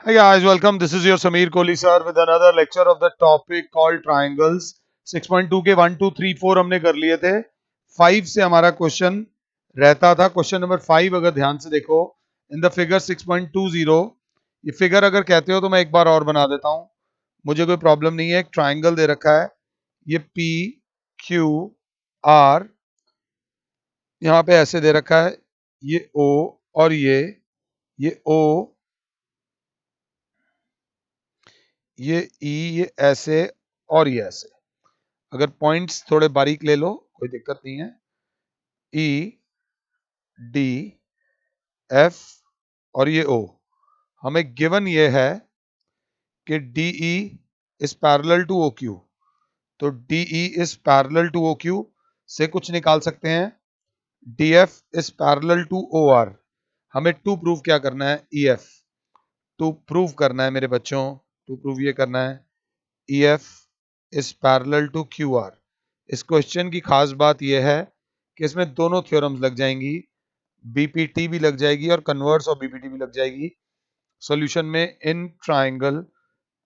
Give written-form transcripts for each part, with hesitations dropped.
Hi guys, welcome. This is your Sameer Kohli sir with another lecture of the topic called triangles. 6.2 के 1, 2, 3, 4 हमने कर लिए थे. 5 से हमारा क्वेश्चन रहता था. क्वेश्चन नंबर 5 अगर ध्यान से देखो इन द फिगर 6.20, ये फिगर अगर कहते हो तो मैं एक बार और बना देता हूं, मुझे कोई प्रॉब्लम नहीं है. एक ट्राइंगल दे रखा है, ये P Q R यहाँ पे ऐसे दे रखा है, ये O और ये O, ये E, ये ऐसे और ये ऐसे. अगर पॉइंट्स थोड़े बारीक ले लो कोई दिक्कत नहीं है. E D F और ये O, हमें गिवन ये है कि DE is parallel to OQ. तो DE is parallel to OQ से कुछ निकाल सकते हैं. DF is parallel to OR. हमें टू प्रूव क्या करना है? EF टू प्रूव करना है मेरे बच्चों. टू प्रूव ये करना है EF is parallel to QR. इस क्वेश्चन की खास बात यह है कि इसमें दोनों थ्योरम्स लग जाएंगी, बीपीटी भी लग जाएगी और कन्वर्स ऑफ बीपीटी भी लग जाएगी. सॉल्यूशन में इन ट्राइंगल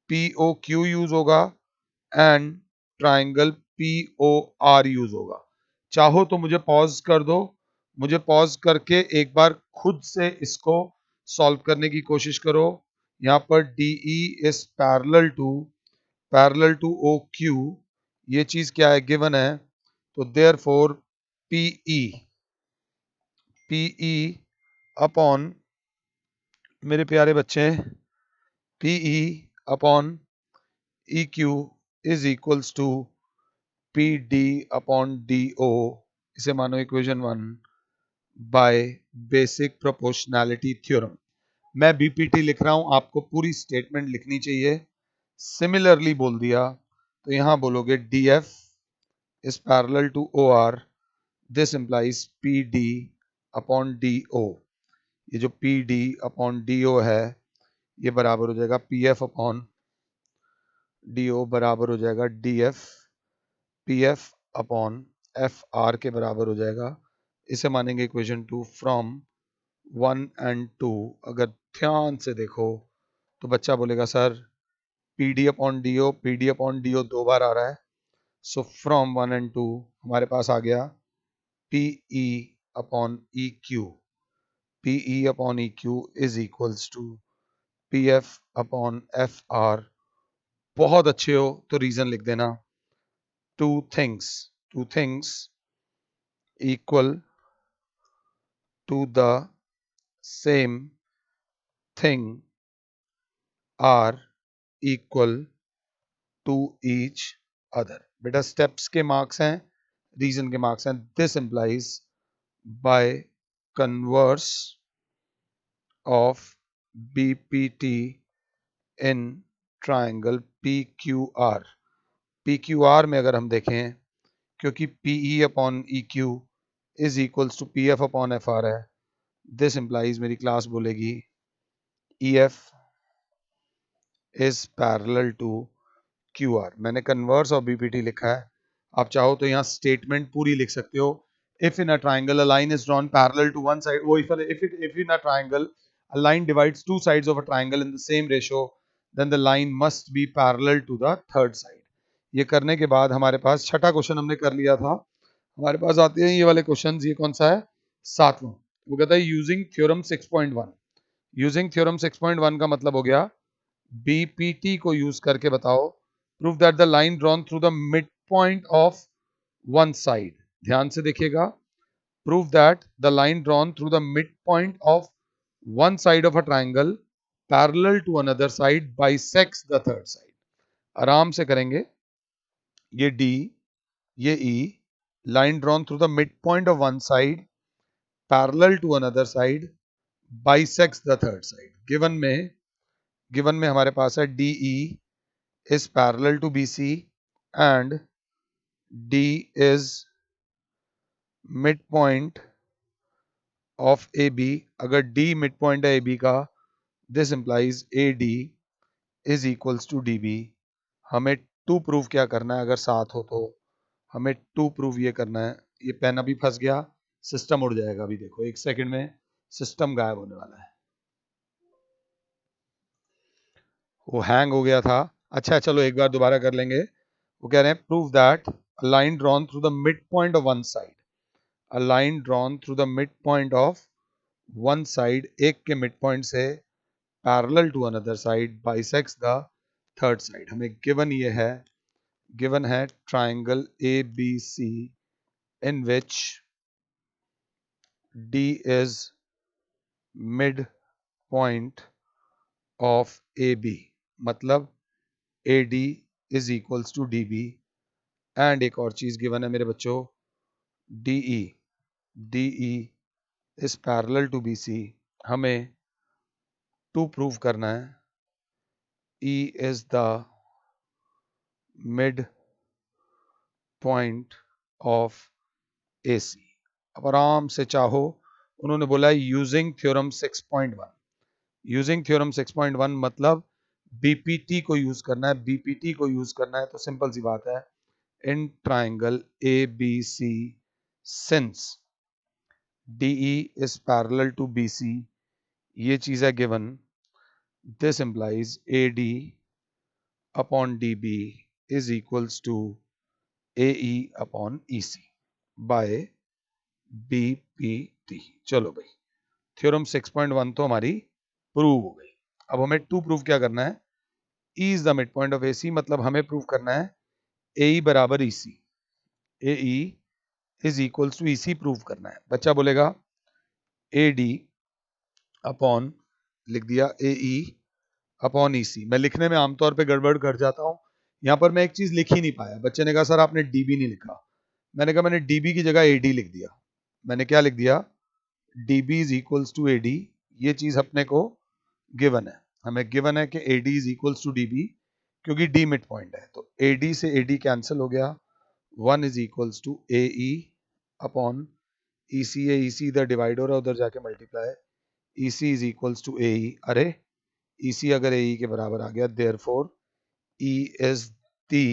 POQ यूज होगा एंड ट्राइंगल POR यूज होगा. चाहो तो मुझे पॉज कर दो, मुझे पॉज करके एक बार खुद से इसको सॉल्व करने की कोशिश करो. यहाँ पर DE is parallel to OQ, ये चीज क्या है? गिवन है. तो देयरफॉर PE अपॉन, मेरे प्यारे बच्चे, PE upon EQ is equals to PD upon DO. इसे मानो equation 1 by basic proportionality theorem. मैं बीपीटी लिख रहा हूं, आपको पूरी स्टेटमेंट लिखनी चाहिए. सिमिलरली बोल दिया तो यहां बोलोगे DF is parallel to OR. This implies PD upon DO. ये जो PD अपॉन DO है ये बराबर हो जाएगा PF अपॉन DO, बराबर हो जाएगा DF PF अपॉन FR के बराबर हो जाएगा. इसे मानेंगे इक्वेशन 2 फ्रॉम 1 एंड 2. अगर ध्यान से देखो तो बच्चा बोलेगा सर PD अपॉन DO दो बार आ रहा है. सो फ्रॉम 1 एंड 2 हमारे पास आ गया PE upon EQ. PE upon EQ is equals to PF upon FR. बहुत अच्छे हो तो रीजन लिख देना. two things equal to the same thing are equal to each other. बेटा स्टेप्स के मार्क्स हैं, रीजन के मार्क्स हैं. This implies by converse of BPT in triangle PQR. PQR में अगर हम देखें, क्योंकि PE upon EQ is equals to PF upon FR है, दिस इंप्लाइज मेरी क्लास बोलेगी EF is parallel to QR. मैंने कन्वर्स ऑफ BPT लिखा है, आप चाहो तो यहाँ स्टेटमेंट पूरी लिख सकते हो. If in a triangle a line is drawn parallel to one side, वो if in a triangle a line divides two sides of a triangle in the same ratio, then the line must be parallel to the third side. ये करने के बाद हमारे पास छठा question हमने कर लिया था. हमारे पास आते हैं ये वाले क्वेश्चन. ये कौन सा है? सातवां. वो कहता है यूजिंग थ्योरम 6.1. यूजिंग थ्योरम 6.1 का मतलब हो गया बीपीटी को यूज करके बताओ. Prove that the line drawn through the mid point of one side. ध्यान से देखिएगा. Prove that the line drawn through the mid point of one side of a triangle parallel to another side bisects the third side. आराम से करेंगे. ये D, ये E, line drawn through the mid point of one side parallel to another side bisects the third side. Given में हमारे पास है DE is parallel to BC and D is midpoint of AB. अगर D midpoint है AB का, this implies AD is equals to DB. हमें to prove क्या करना है? अगर साथ हो तो हमें टू प्रूव ये करना है. ये पेन अभी फंस गया, सिस्टम उड़ जाएगा. अभी देखो 1 सेकंड में सिस्टम गायब होने वाला है. वो हैंग हो गया था। अच्छा चलो एक बार दोबारा कर लेंगे। वो कह रहे हैं prove that a line drawn through the mid point of one side, a line drawn through the mid point of one side, एक के मिड पॉइंट से parallel to another side bisects the third side. हमें given ये है, given है triangle A B C in which D is mid point of A B, मतलब A D is equals to D B. And एक और चीज given है मेरे बच्चों, DE, DE is parallel to BC। हमें टू प्रूव करना है E is the mid point of AC। अब आराम से चाहो, उन्होंने बोला यूजिंग थ्योरम 6.1। यूजिंग थ्योरम 6.1 मतलब BPT को यूज करना है। BPT को यूज करना है तो सिंपल सी बात है, in triangle ABC since DE is parallel to BC, ये चीज है given, this implies AD upon DB is equals to AE upon EC by BPT। चलो भाई, थ्योरम 6.1 तो हमारी प्रूव हो गई। अब हमें टू प्रूव क्या करना है, E is the midpoint of AC, मतलब हमें प्रूव करना है AE बराबर EC, AE is equals to EC prove करना है। बच्चा बोलेगा AD अपॉन, लिख दिया AE अपॉन EC। मैं लिखने में आमतौर पे गड़बड़ कर जाता हूं, यहां पर मैं एक चीज लिख ही नहीं पाया। बच्चे ने कहा सर आपने DB नहीं लिखा। मैंने कहा मैंने DB की जगह AD लिख दिया। मैंने क्या लिख दिया, DB is equals to AD। ये चीज अपने को गिवन है, हमें गिवन है कि AD is equals to DB, क्योंकि D मिड पॉइंट है तो AD से AD कैंसिल हो गया। 1 is equals to AE upon EC है, EC इधर डिवाइड हो रहा है, उधर जाके multiply, EC is equals to AE। अरे EC अगर AE के बराबर आ गया, therefore E is the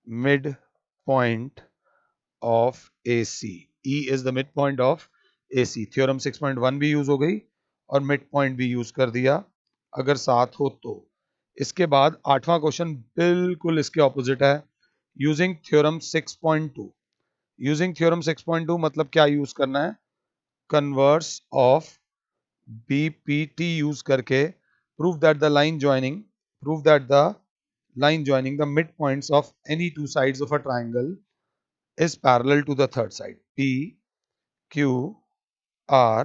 midpoint of AC। E is the midpoint of AC। Theorem 6.1 भी यूज हो गई और मिड पॉइंट भी यूज कर दिया अगर साथ हो तो। इसके बाद आठवां क्वेश्चन बिल्कुल इसके ऑपोजिट है, यूजिंग थ्योरम 6.2। यूजिंग थ्योरम 6.2 मतलब क्या यूज करना है, कन्वर्स ऑफ BPT यूज करके prove that the line joining, prove that the line joining the midpoints of any two sides of a triangle is parallel to the third side। P Q R,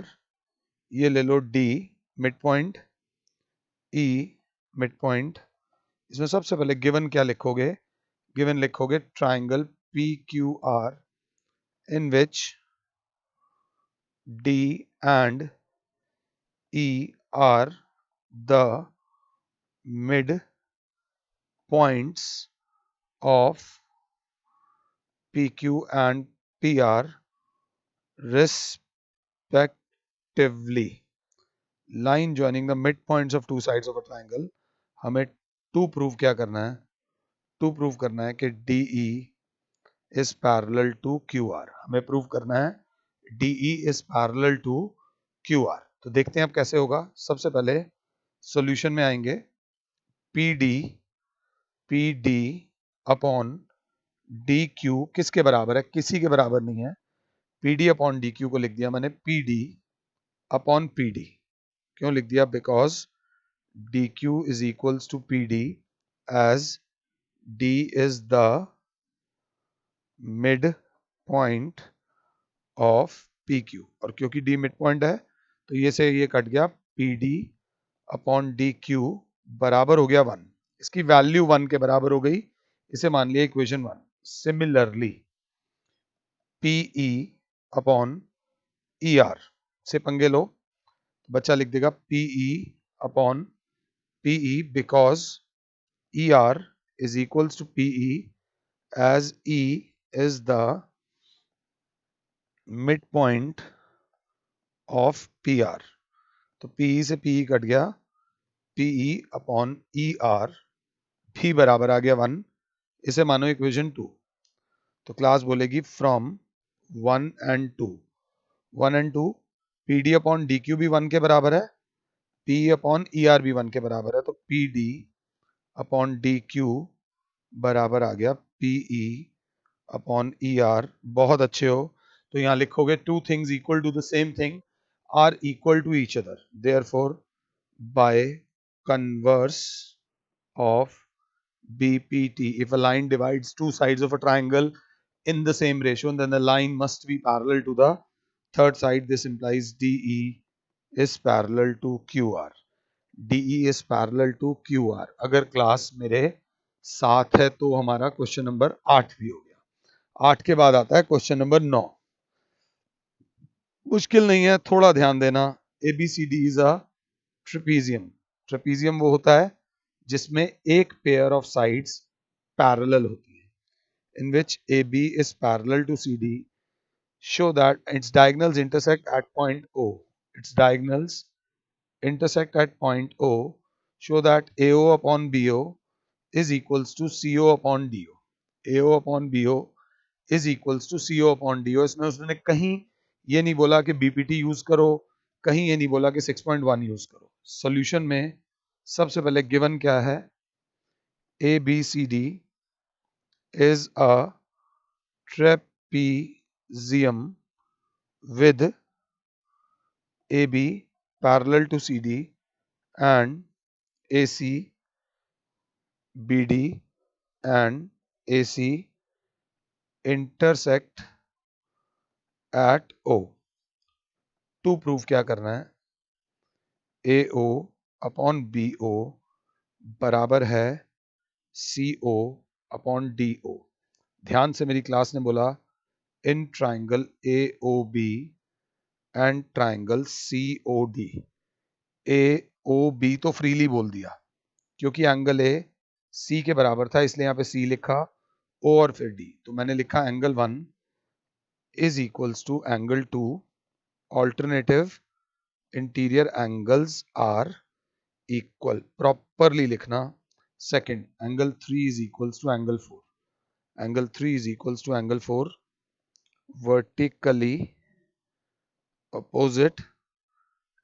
ये ले लो D midpoint, E midpoint। इसमें सबसे पहले given क्या लिखोगे, given लिखोगे triangle PQR in which D and E are the mid points of PQ and PR respectively। line joining the midpoints of two sides of a triangle। हमें to prove क्या करना है, टू प्रूव करना है कि DE is parallel to QR। हमें prove करना है DE is parallel to QR। तो देखते हैं अब कैसे होगा। सबसे पहले सॉल्यूशन में आएंगे, PD अपॉन DQ किसके बराबर है, किसी के बराबर नहीं है। PD अपॉन DQ को लिख दिया मैंने PD अपॉन PD। क्यों लिख दिया, because DQ is equals to PD as D is the mid point of PQ, और क्योंकि D मिड पॉइंट है तो ये से ये कट गया, PD अपॉन DQ बराबर हो गया 1। इसकी वैल्यू 1 के बराबर हो गई, इसे मान लिया equation 1। Similarly PE upon ER से पंगे लो, बच्चा लिख देगा PE upon PE because ER is equals to PE as E is the midpoint of PR। तो PE से PE कट गया, PE अपॉन ER भी बराबर आ गया 1, इसे मानो इक्वेशन 2। तो क्लास बोलेगी from 1 and 2, 1 and 2 PD upon DQ भी 1 के बराबर है P अपॉन ई आर भी 1 के बराबर है, तो P D upon D Q बराबर आ गया P E upon E R. बहुत अच्छे हो। तो यहां लिखोगे two things equal to the same thing are equal to each other, therefore by converse of BPT, if a line divides two sides of a triangle in the same ratio, then the line must be parallel to the third side. This implies DE is parallel to QR. DE is parallel to QR. अगर class मेरे साथ है तो हमारा question number 8 भी हो गया। 8 के बाद आता है क्वेश्चन नंबर 9। मुश्किल नहीं है, थोड़ा ध्यान देना। ABCD is a trapezium. Trapezium वो होता है जिसमें एक पेयर ऑफ साइड्स पैरेलल होती है, in which AB is parallel to CD. Show that its diagonals intersect at point O. Its diagonals intersect at point O. Show that AO upon BO is equals to CO upon DO. AO upon BO is equals to CO upon DO. इसमें उसने कहीं ये नहीं बोला कि BPT use करो, कहीं ये नहीं बोला कि 6.1 यूज करो। सॉल्यूशन में सबसे पहले गिवन क्या है, ABCD is a trapezium with AB parallel to CD and AC BD and AC intersect at O. To proof क्या करना है, AO अपॉन BO बराबर है CO अपॉन DO। ध्यान से मेरी क्लास ने बोला in triangle AOB and triangle COD। AOB तो फ्रीली बोल दिया क्योंकि एंगल A C के बराबर था, इसलिए यहाँ पे C लिखा, O और फिर D। तो मैंने लिखा angle 1 is equals to angle 2, alternative interior angles are equal, properly लिखना। Second, angle 3 is equals to angle 4, angle 3 is equals to angle 4, vertically opposite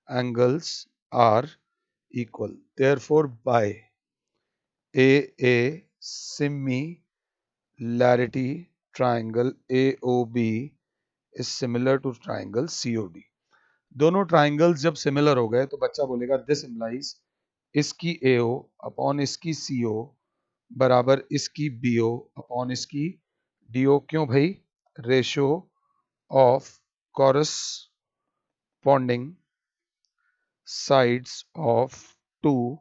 angles are equal, therefore by a similarity triangle AOB is similar to triangle COD। दोनों triangles जब similar हो गए तो बच्चा बोलेगा this implies इसकी AO upon इसकी CO बराबर इसकी BO अपॉन इसकी DO। क्यों भाई, ratio of corresponding sides of two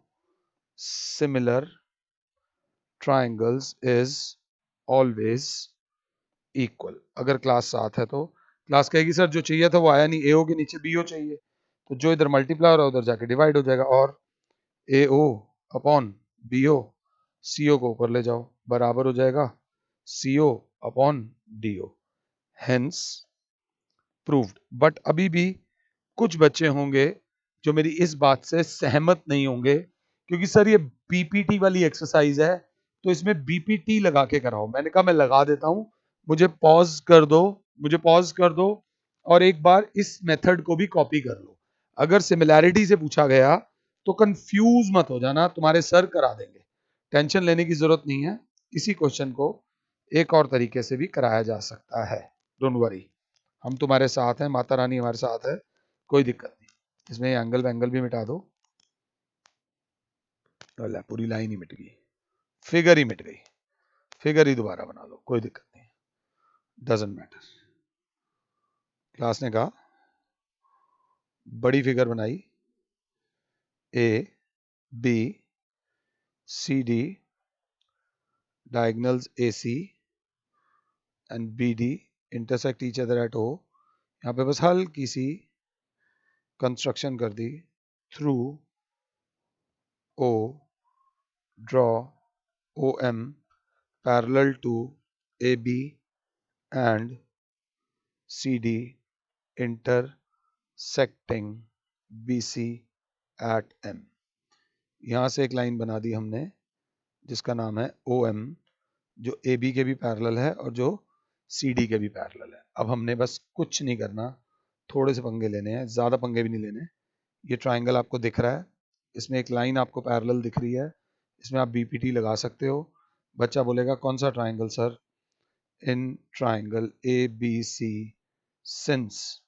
similar triangles is always equal। अगर क्लास साथ है तो क्लास कहेगी सर जो चाहिए था वो आया नहीं, AO के नीचे BO चाहिए, तो जो इधर मल्टीप्लाई हो रहा है उधर जाके डिवाइड हो जाएगा, और AO अपॉन BO CO को ऊपर ले जाओ, बराबर हो जाएगा CO upon DO। Hence proved. But अभी भी कुछ बच्चे होंगे जो मेरी इस बात से सहमत नहीं होंगे, क्योंकि सर ये बीपीटी वाली एक्सरसाइज है तो इसमें बीपीटी लगा के कराओ। मैंने कहा मैं लगा देता हूं, मुझे पॉज कर दो, मुझे पॉज कर दो और एक बार इस मेथड को भी कॉपी कर लो। अगर सिमिलैरिटी से पूछा गया तो कंफ्यूज मत हो जाना, तुम्हारे सर करा देंगे, टेंशन लेने की जरूरत नहीं है। इसी क्वेश्चन को एक और तरीके से भी कराया जा सकता है, डोंट वरी, हम तुम्हारे साथ हैं, माता रानी हमारे साथ है, कोई दिक्कत नहीं। इसमें एंगल वैंगल भी मिटा दो, पूरी लाइन ही मिट गई, फिगर ही मिट गई, फिगर ही दोबारा बना लो, कोई दिक्कत नहीं, डजंट मैटर। क्लास ने कहा बड़ी फिगर बनाई, A B C D diagonals AC and BD intersect each other at O। यहाँ पे बस हल्की सी कंस्ट्रक्शन कर दी, through O draw OM parallel to AB and CD intersecting BC at M। यहां से एक लाइन बना दी हमने जिसका नाम है OM, जो AB के भी पैरेलल है और जो CD के भी पैरेलल है। अब हमने बस कुछ नहीं करना, थोड़े से पंगे लेने हैं, ज्यादा पंगे भी नहीं लेने, ये ट्राइंगल आपको दिख रहा है, इसमें एक लाइन आपको पैरेलल दिख रही है, इसमें आप बीपीटी लगा सकते हो। बच्चा बोलेगा कौन सा triangle sir? In triangle A B C since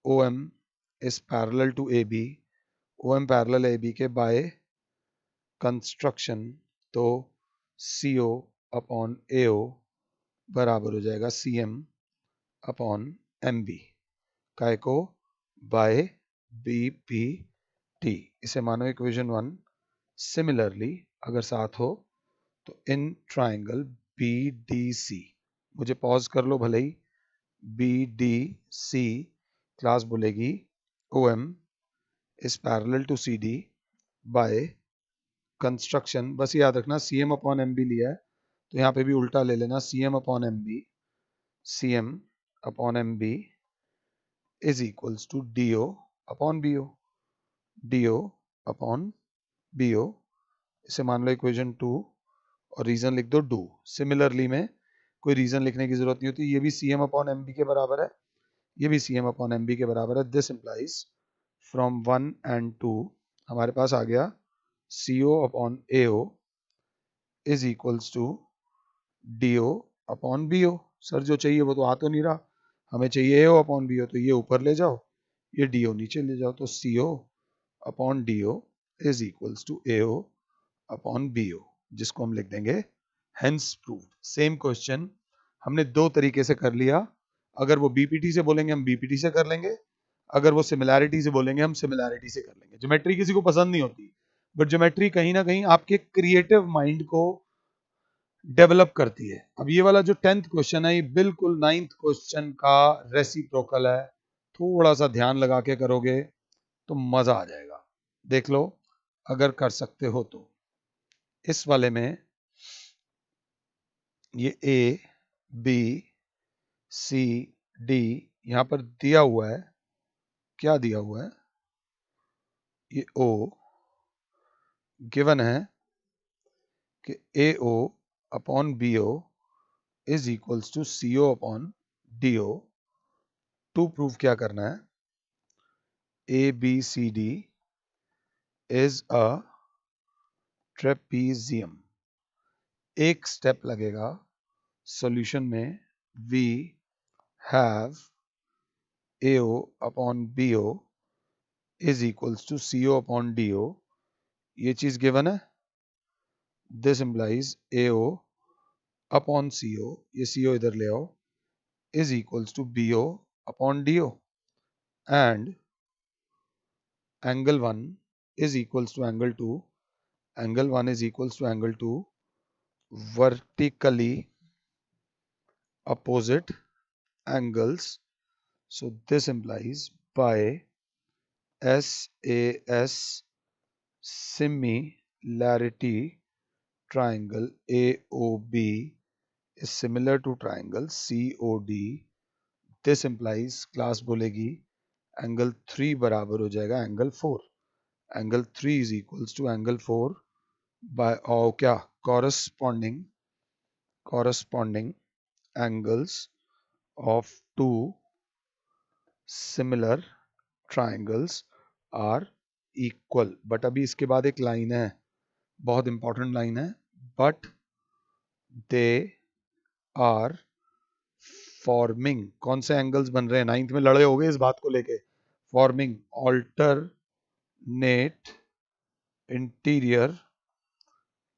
OM is parallel to AB, OM parallel AB के बाय कंस्ट्रक्शन, तो CO अपॉन AO बराबर हो जाएगा CM अपॉन MB, काय को बाय BPT। इसे मानो इक्वेशन 1। सिमिलरली अगर साथ हो तो इन ट्राइंगल BDC, मुझे पॉज कर लो भले ही, BDC क्लास बोलेगी OM is parallel to CD by construction. बस याद रखना CM अपॉन MB लिया है तो यहाँ पे भी उल्टा ले लेना, CM upon MB, CM upon MB is equals to DO upon BO, DO upon BO। इसे मान लो इक्वेशन 2 और रीजन लिख दो डू। सिमिलरली में कोई रीजन लिखने की जरूरत नहीं होती, ये भी CM अपॉन MB के बराबर है, ये भी CM अपॉन MB के बराबर है। दिस इंप्लाइज फ्रॉम 1 and 2 हमारे पास आ गया CO upon AO is equals to DO upon BO। Sir जो चाहिए वो तो आ तो नहीं रहा, हमें चाहिए AO अपॉन BO, तो ये ऊपर ले जाओ, ये DO नीचे ले जाओ, तो CO upon DO is equals to AO upon BO, जिसको हम लिख देंगे हेंस प्रूव्ड। सेम क्वेश्चन हमने दो तरीके से कर लिया, अगर वो बीपीटी से बोलेंगे हम बीपीटी से कर लेंगे, अगर वो सिमिलैरिटी से बोलेंगे हम सिमिलैरिटी से कर लेंगे। ज्योमेट्री किसी को पसंद नहीं होती, बट ज्योमेट्री कहीं ना कहीं आपके क्रिएटिव माइंड को डेवलप करती है। अब ये वाला जो 10th क्वेश्चन है ये बिल्कुल 9th क्वेश्चन का रेसिप्रोकल है, थोड़ा सा ध्यान लगा के करोगे तो मजा आ जाएगा। देख लो अगर कर सकते हो तो। इस वाले में ये A B C D यहां पर दिया हुआ है, क्या दिया हुआ है? ये O गिवन है कि AO upon BO is equals to CO upon DO। To prove क्या करना है? ABCD is a trapezium. एक स्टेप लगेगा सॉल्यूशन में, we have AO upon BO is equals to CO upon DO, ये चीज गिवन है। This implies AO upon CO, ये CO इधर ले आओ, is equals to BO upon DO, and angle 1 is equals to angle 2, angle 1 is equals to angle 2 vertically opposite angles. So this implies by SAS similarity triangle AOB is similar to triangle COD. This implies class बोलेगी angle 3 बराबर हो जाएगा angle 4, angle 3 is equals to angle 4 by और क्या corresponding angles of two similar triangles are equal। But अभी इसके बाद एक लाइन है, बहुत इंपॉर्टेंट लाइन है, बट दे आर फॉर्मिंग। कौन से एंगल्स बन रहे हैं? 9th में लड़े हो गए इस बात को लेके। Forming alternate interior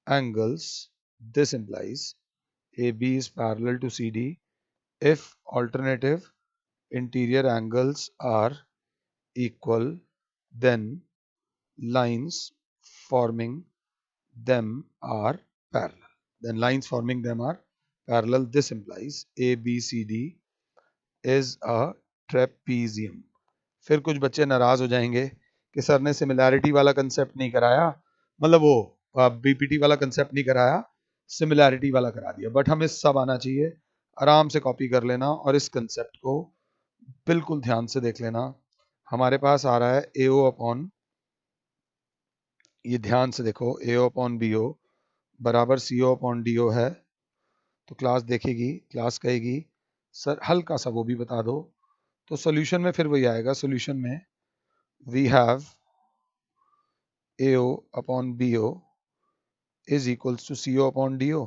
angles। This implies AB is parallel to CD if alternative interior angles are equal, then lines forming them are parallel. This implies ABCD is a trapezium। फिर कुछ बच्चे नाराज हो जाएंगे कि सर ने सिमिलैरिटी वाला concept नहीं कराया, मतलब वो बीपीटी वाला कंसेप्ट नहीं कराया, सिमिलैरिटी वाला करा दिया। बट हमें सब आना चाहिए, आराम से कॉपी कर लेना और इस कंसेप्ट को बिल्कुल ध्यान से देख लेना। हमारे पास आ रहा है AO अपॉन, ये ध्यान से देखो, AO अपॉन BO बराबर CO अपॉन DO है, तो क्लास देखेगी, क्लास कहेगी सर हल्का सा वो भी बता दो, तो सॉल्यूशन में फिर वही आएगा। सॉल्यूशन में we have AO upon BO is equals to CO upon DO।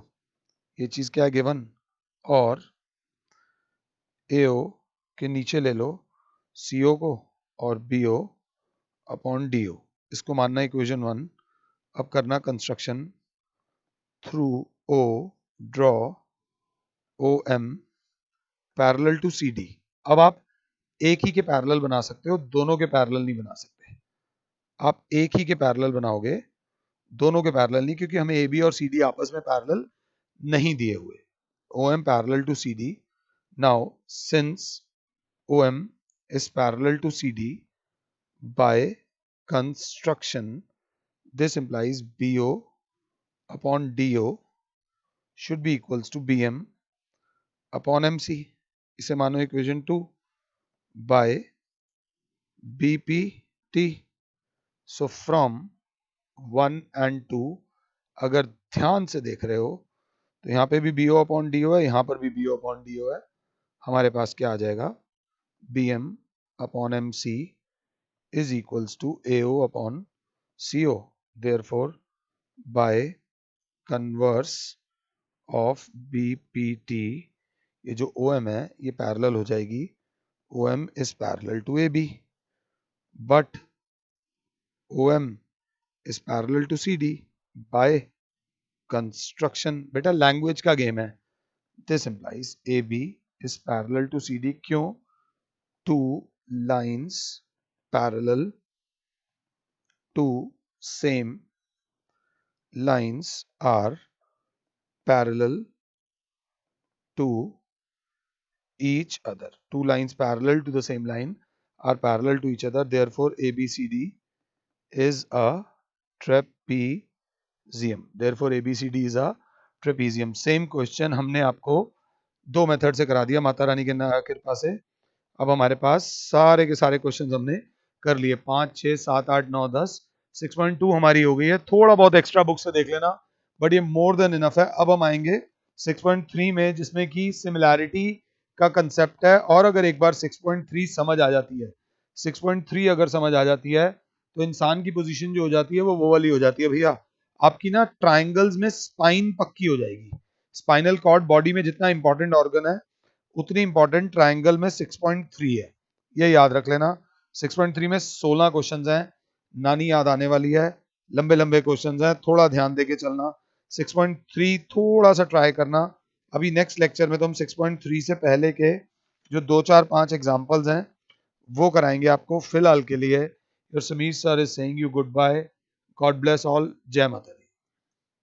ये चीज क्या है गिवन, और AO के नीचे ले लो CO को और BO अपॉन DO। इसको मानना इक्वेशन 1। अब करना construction through O draw OM parallel to CD। अब आप एक ही के पैरेलल बना सकते हो, दोनों के पैरेलल नहीं बना सकते। आप एक ही के पैरेलल बनाओगे, दोनों के पैरेलल नहीं, क्योंकि हमें AB और CD आपस में पैरेलल नहीं दिए हुए। OM parallel to CD। Now since OM is parallel to CD by construction, this implies BO upon DO should be equals to BM upon MC। इसे मानो equation 2 by BPT। So from 1 and 2 अगर ध्यान से देख रहे हो तो यहाँ पे भी BO upon DO है, यहाँ पर भी BO upon DO है। हमारे पास क्या आ जाएगा, BM upon MC is equals to AO upon CO। Therefore by converse of BPT ये जो OM है ये पैरेलल हो जाएगी, OM is parallel to AB but OM is parallel to CD by construction। बेटा लैंग्वेज का गेम है। This implies AB is parallel to CD। क्यों? Two lines parallel to same lines are parallel to each other। Two lines parallel to the same line are parallel to each other। Therefore ABCD is a trapezium। Therefore ABCD is a trapezium। Same question हमने आपको दो method से करा दिया माता रानी के कृपा से। अब हमारे पास सारे के सारे क्वेश्चन हमने कर लिए, 5, 6, 7, 8, 9, 10। 6.2 हमारी हो गई है। थोड़ा बहुत एक्स्ट्रा बुक से देख लेना, बट ये मोर देन इनफ है। अब हम आएंगे 6.3 में, जिसमें कि सिमिलैरिटी का कंसेप्ट है। और अगर एक बार 6.3 समझ आ जाती है, 6.3 अगर समझ आ जाती है तो इंसान की पोजीशन जो हो जाती है वो वाली हो जाती है भैया। आपकी ना ट्राइंगल्स में स्पाइन पक्की हो जाएगी। स्पाइनल कॉर्ड बॉडी में जितना इंपॉर्टेंट ऑर्गन है उतनी इंपॉर्टेंट ट्राइंगल में 6.3 है, ये याद रख लेना। 6.3 में 16 क्वेश्चंस हैं, नानी याद आने वाली है। लंबे लंबे क्वेश्चंस हैं, थोड़ा ध्यान देके चलना। 6.3 थोड़ा सा ट्राई करना। अभी नेक्स्ट लेक्चर में तो हम 6.3 से पहले के जो 2, 4, 5 एग्जांपल्स हैं वो कराएंगे आपको। फिलहाल के लिए your Sameer sir is saying you goodbye. God bless all. जय माता दी।